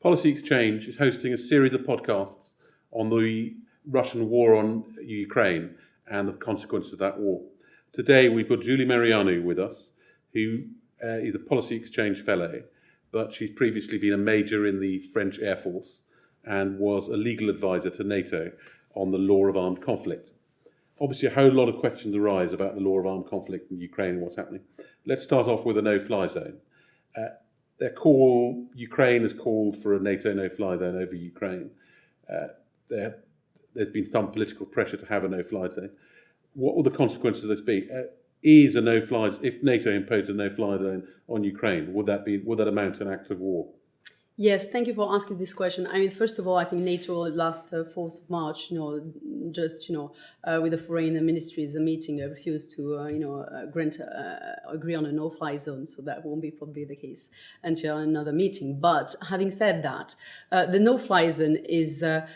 Policy Exchange is hosting a series of podcasts on the Russian war on Ukraine and the consequences of that war. Today we've got Julie Marionneau with us, who is a Policy Exchange Fellow, but she's previously been a major in the French Airforce and was a legal advisor to Nato on the law of armed conflict. Obviously, a whole lot of questions arise about the law of armed conflict in Ukraine and what's happening. Let's start off with a no-fly zone. Ukraine has called for a NATO no-fly zone over Ukraine. There's been some political pressure to have a no-fly zone. What will the consequences of this be? If NATO imposed a no-fly zone on Ukraine, would that amount to an act of war? Yes, thank you for asking this question. I mean, first of all, I think NATO last 4th of March, with the foreign ministries, the meeting refused to, agree on a no-fly zone. So that won't be probably the case until another meeting. But having said that, the no-fly zone is a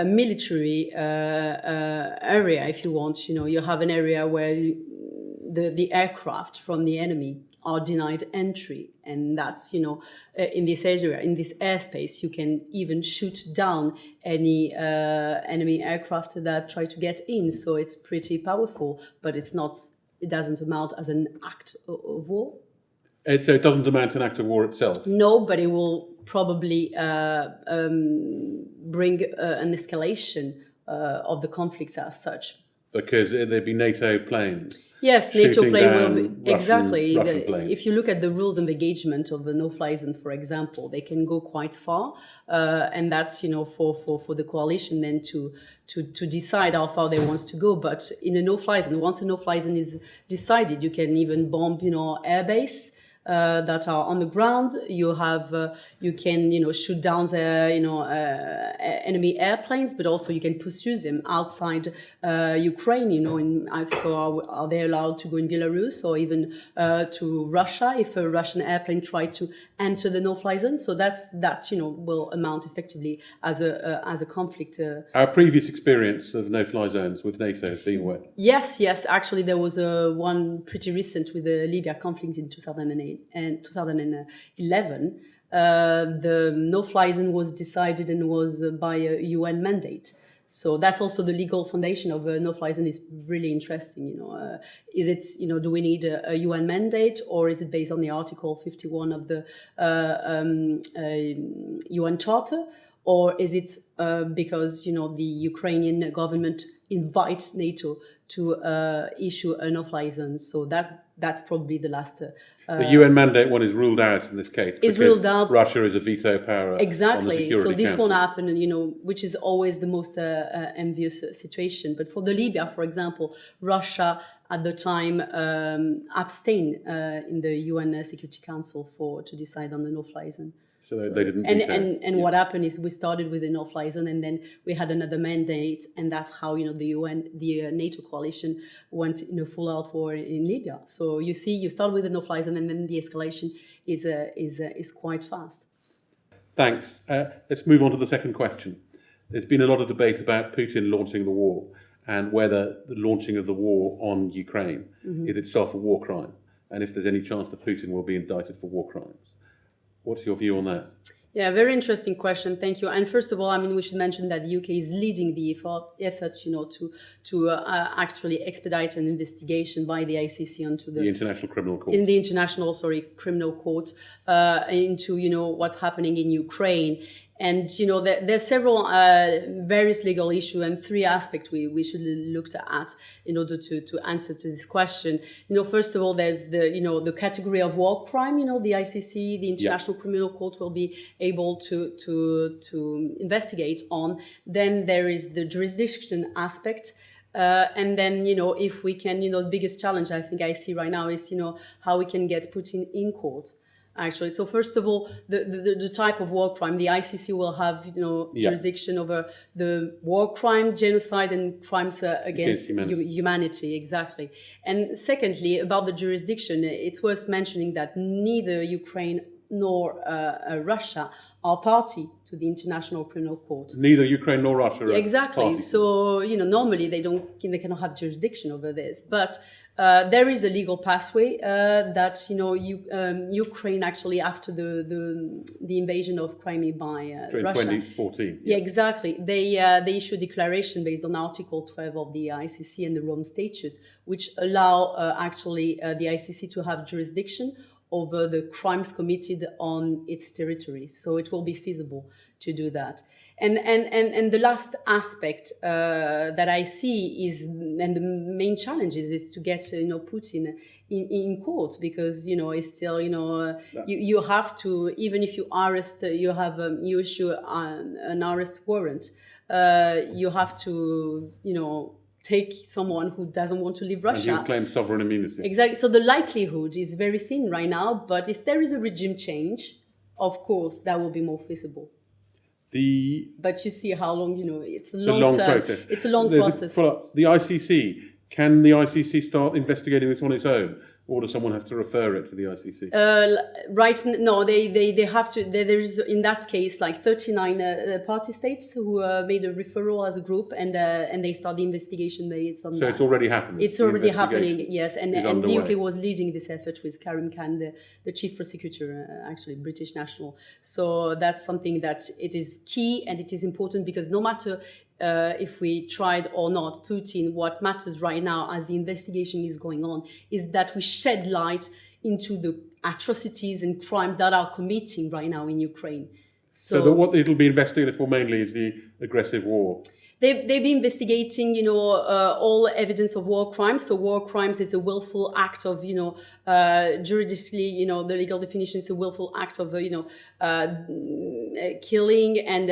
military area, if you want. You have an area where the aircraft from the enemy are denied entry, and that's in this area, in this airspace, you can even shoot down any enemy aircraft that try to get in. So it's pretty powerful, but it doesn't amount as an act of war. And so it doesn't amount to an act of war itself? No, but it will probably bring an escalation of the conflicts as such. Because there'd be NATO planes. Yes, NATO plane will be Russian If you look at the rules of engagement of the no-fly zone, for example, they can go quite far, and that's for the coalition then to decide how far they want to go. But in a no-fly zone, once a no-fly zone is decided, you can even bomb airbase that are on the ground. You can shoot down the enemy airplanes, but also you can pursue them outside Ukraine. So are they allowed to go in Belarus or even to Russia if a Russian airplane tried to enter the no-fly zone? So that will amount effectively as a conflict. Our previous experience of no-fly zones with NATO has been what? Yes. Actually, there was one pretty recent with the Libya conflict in 2008. And 2011, the no-fly zone was decided and was by a UN mandate. So that's also the legal foundation of a no-fly zone is really interesting. Is it do we need a UN mandate, or is it based on the Article 51 of the UN Charter, or is it because the Ukrainian government invites NATO to issue a no-fly zone? So that's probably the last. The UN mandate one is ruled out in this case. Is ruled out. Russia is a veto power. Exactly. On the Security So this Council. won't happen, which is always the most envious situation. But for the Libya, for example, Russia at the time abstained in the UN Security Council to decide on the no-fly zone. So they didn't. And what happened is we started with a no-fly zone, and then we had another mandate, and that's how the NATO coalition went in a full-out war in Libya. So you see, you start with a no-fly zone, and then the escalation is quite fast. Thanks. Let's move on to the second question. There's been a lot of debate about Putin launching the war and whether the launching of the war on Ukraine is itself a war crime, and if there's any chance that Putin will be indicted for war crimes. What's your view on that? Yeah, very interesting question. Thank you. And first of all, we should mention that the UK is leading the effort, to actually expedite an investigation by the ICC onto the International Criminal Court. In the International, Criminal Court into what's happening in Ukraine. And there's several various legal issues and three aspects we should look at in order to answer to this question. First of all, there's the category of war crime. The ICC, the International Criminal Court, will be able to investigate on. Then there is the jurisdiction aspect. And then, if we can, the biggest challenge I think I see right now is, how we can get Putin in court. Actually, so first of all, the type of war crime, the ICC will have jurisdiction over the war crime, genocide, and crimes against humanity. Exactly. And secondly, about the jurisdiction, it's worth mentioning that neither Ukraine nor Russia are party to the International Criminal Court. Neither Ukraine nor Russia are Exactly. party. So, normally they cannot have jurisdiction over this, but there is a legal pathway that Ukraine actually, after the invasion of Crimea by In Russia, 2014. yeah, exactly. They issued a declaration based on Article 12 of the ICC and the Rome Statute, which allow actually the ICC to have jurisdiction over the crimes committed on its territory. So it will be feasible to do that. And the last aspect that I see is, and the main challenge is to get Putin in court, because it's still you have to, even if you arrest, you issue an arrest warrant, you have to take someone who doesn't want to leave Russia. And he'll claim sovereign immunity. Exactly. So the likelihood is very thin right now, but if there is a regime change, of course, that will be more feasible. But you see how long, it's a long process. It's a long process. The ICC, can the ICC start investigating this on its own? Or does someone have to refer it to the ICC? No, they have to. There's in that case like 39 party states who made a referral as a group, and they start the investigation based on that. So it's already happening. It's already happening, yes. And the UK was leading this effort with Karim Khan, the chief prosecutor, actually British national. So that's something that it is key and it is important, because no matter if we tried or not, Putin, what matters right now as the investigation is going on is that we shed light into the atrocities and crimes that are committing right now in Ukraine. So what it'll be investigated for mainly is the aggressive war. They've been investigating, all evidence of war crimes. So war crimes is a willful act of, juridically, the legal definition is a willful act of, killing and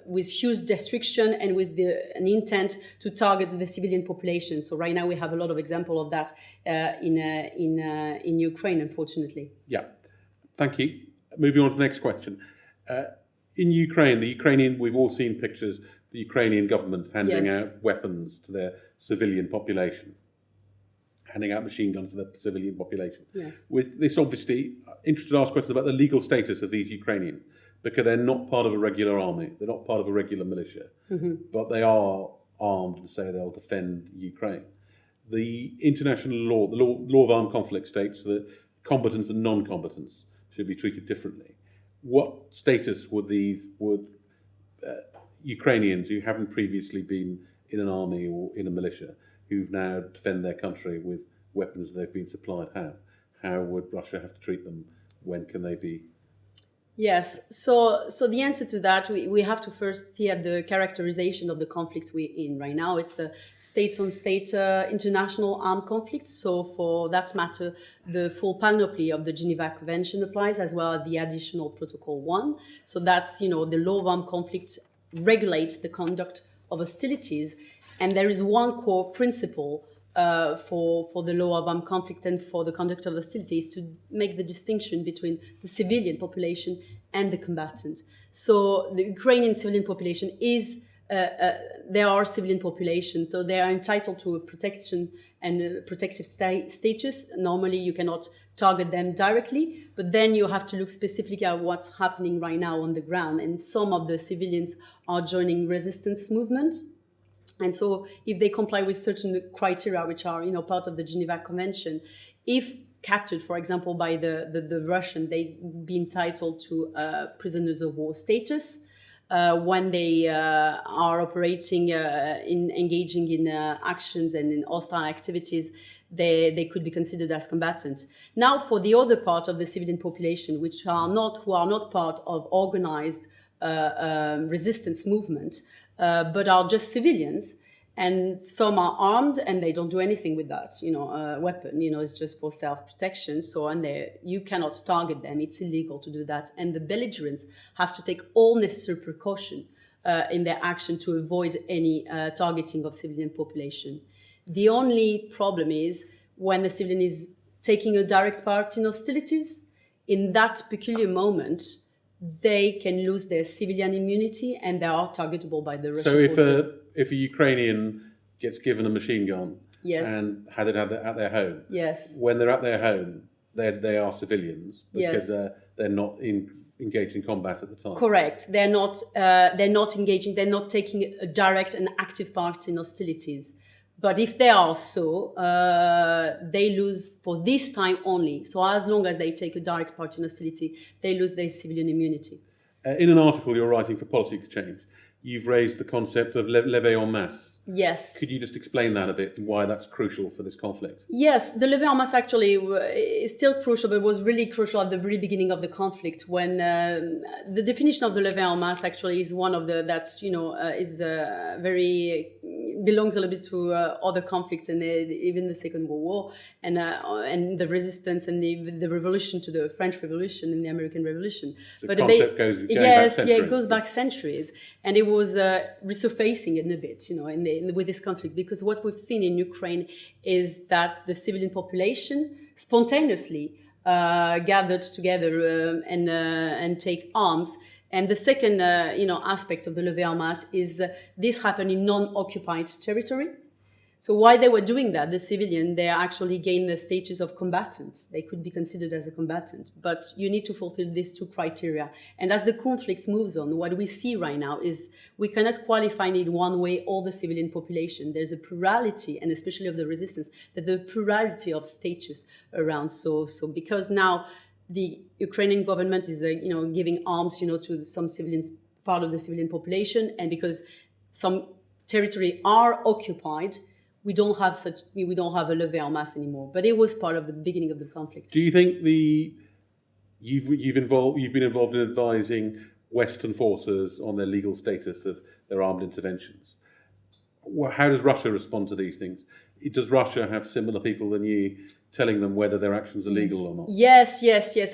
with huge destruction and with an intent to target the civilian population. So right now we have a lot of examples of that in Ukraine, unfortunately. Yeah, thank you. Moving on to the next question. In Ukraine, we've all seen pictures. The Ukrainian government handing out weapons to their civilian population, handing out machine guns to the civilian population. Yes. With this, obviously, interested to ask questions about the legal status of these Ukrainians, because they're not part of a regular army, they're not part of a regular militia, but they are armed and say they'll defend Ukraine. The international law, the law of armed conflict, states that combatants and non-combatants should be treated differently. What status would Ukrainians who haven't previously been in an army or in a militia, who've now defend their country with weapons they've been supplied, have? How would Russia have to treat them? When can they be? Yes. So the answer to that, we have to first see at the characterization of the conflict we're in right now. It's the state-on-state international armed conflict. So for that matter, the full panoply of the Geneva Convention applies, as well as the additional Protocol 1. So that's, the law of armed conflict regulates the conduct of hostilities, and there is one core principle for the law of armed conflict and for the conduct of hostilities to make the distinction between the civilian population and the combatant. So the Ukrainian civilian population is they are civilian population, so they are entitled to a protection and a protective status. Normally, you cannot target them directly, but then you have to look specifically at what's happening right now on the ground. And some of the civilians are joining resistance movement. And so if they comply with certain criteria, which are, part of the Geneva Convention, if captured, for example, by the Russian, they'd be entitled to prisoners of war status. When they are operating, engaging in actions and in hostile activities, they could be considered as combatants. Now, for the other part of the civilian population, who are not part of organized resistance movement, but are just civilians, and some are armed and they don't do anything with that, weapon, it's just for self-protection. So, and you cannot target them. It's illegal to do that. And the belligerents have to take all necessary precaution in their action to avoid any targeting of civilian population. The only problem is when the civilian is taking a direct part in hostilities, in that peculiar moment, they can lose their civilian immunity and they are targetable by the Russian forces. So if a Ukrainian gets given a machine gun and had it at their home, yes, when they're at their home, they are civilians because they're not engaged in combat at the time. Correct. They're not engaging. They're not taking a direct and active part in hostilities. But if they are so, they lose for this time only. So as long as they take a direct part in hostility, they lose their civilian immunity. In an article you're writing for Policy Exchange, you've raised the concept of levée en masse. Yes. Could you just explain that a bit and why that's crucial for this conflict? Yes, the levée en masse actually is still crucial, but was really crucial at the very beginning of the conflict when the definition of the levée en masse actually is one of the that is very belongs a little bit to other conflicts and even the Second World War and the resistance and the revolution to the French Revolution and the American Revolution. So but the concept goes back centuries. It goes back centuries, and it was resurfacing in a bit, with this conflict, because what we've seen in Ukraine is that the civilian population spontaneously gathered together and take arms. And the second, aspect of the levée en masse is this happened in non-occupied territory. So while they were doing that, the civilian, they actually gained the status of combatant. They could be considered as a combatant, but you need to fulfill these two criteria. And as the conflict moves on, what we see right now is we cannot qualify in one way all the civilian population. There's a plurality, and especially of the resistance, that the plurality of status around. So because now the Ukrainian government is, giving arms, to some civilians, part of the civilian population, and because some territory are occupied, we don't have a levée en masse anymore. But it was part of the beginning of the conflict. Do you think you've been involved in advising Western forces on their legal status of their armed interventions? How does Russia respond to these things? Does Russia have similar people than you telling them whether their actions are legal or not? Yes.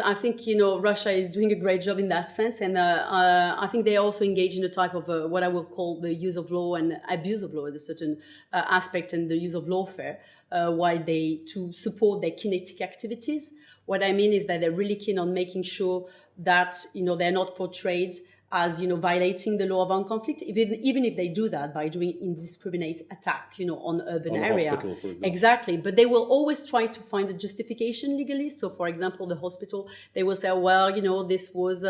I think, Russia is doing a great job in that sense. And I think they also engage in a type of what I will call the use of law and abuse of law at a certain aspect, and the use of lawfare, while to support their kinetic activities. What I mean is that they're really keen on making sure that, they're not portrayed as, violating the law of armed conflict, even if they do that by doing indiscriminate attack, on urban area. Hospital, for example. Exactly. But they will always try to find a justification legally. So, for example, the hospital, they will say, well, this was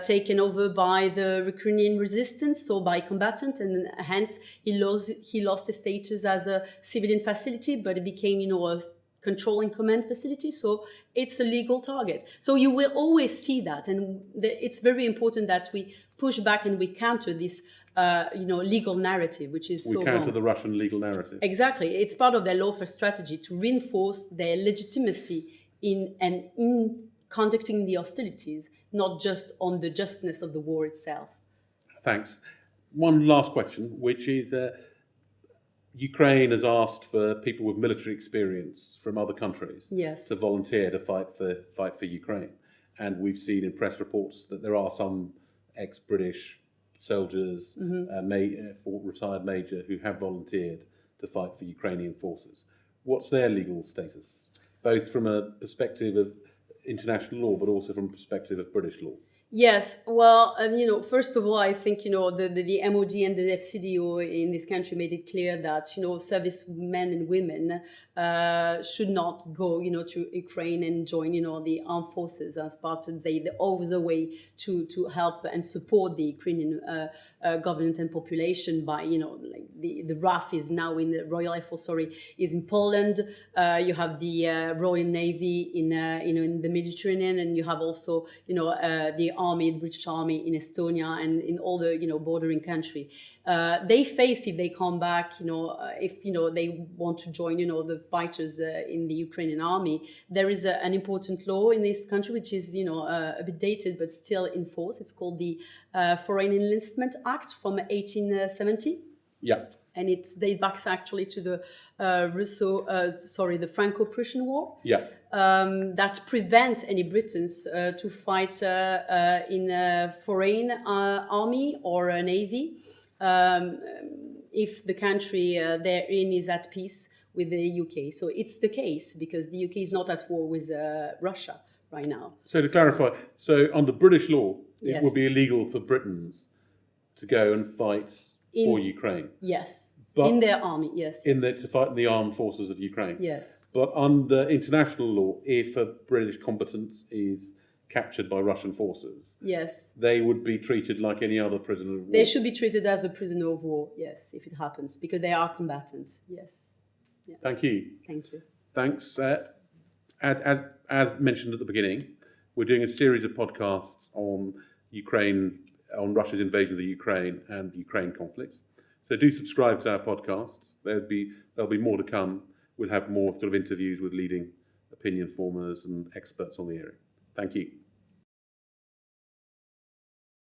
taken over by the Ukrainian resistance, so by combatant, and hence he lost his status as a civilian facility, but it became, a control and command facility, so it's a legal target. So you will always see that, and it's very important that we push back and we counter this, legal narrative, which is so wrong. We counter the Russian legal narrative. Exactly, it's part of their lawfare strategy to reinforce their legitimacy in conducting the hostilities, not just on the justness of the war itself. Thanks. One last question, which is. Ukraine has asked for people with military experience from other countries to volunteer to fight for Ukraine, and we've seen in press reports that there are some ex-British soldiers, retired major, who have volunteered to fight for Ukrainian forces. What's their legal status, both from a perspective of international law, but also from a perspective of British law? Yes, well, first of all, I think, the MOD and the FCDO in this country made it clear that, servicemen and women should not go, to Ukraine and join, the armed forces as part of the way to help and support the Ukrainian government and population by, the RAF is now in the Royal Air Force, is in Poland. You have the Royal Navy in the Mediterranean, and you have also, the British Army in Estonia and in all the, bordering country. They face, if they come back, if, they want to join, the fighters in the Ukrainian army, there is an important law in this country, which is, a bit dated, but still in force. It's called the Foreign Enlistment Act from 1870. Yeah. And it dates back actually to the the Franco-Prussian War. Yeah. That prevents any Britons to fight in a foreign army or a navy if the country they're in is at peace with the UK. So it's the case because the UK is not at war with Russia right now. So to clarify, so under British law, it Yes. would be illegal for Britons to go and fight for Ukraine. Yes. But in their army, yes. To fight in the armed forces of Ukraine. Yes. But under international law, if a British combatant is captured by Russian forces, Yes. they would be treated like any other prisoner of war. They should be treated as a prisoner of war, yes, if it happens, because they are combatant, yes. Yes. Thank you. Thank you. Thanks. As mentioned at the beginning, we're doing a series of podcasts on Ukraine, on Russia's invasion of the Ukraine and the Ukraine conflict. So do subscribe to our podcasts. There'll be more to come. We'll have more sort of interviews with leading opinion formers and experts on the area. Thank you.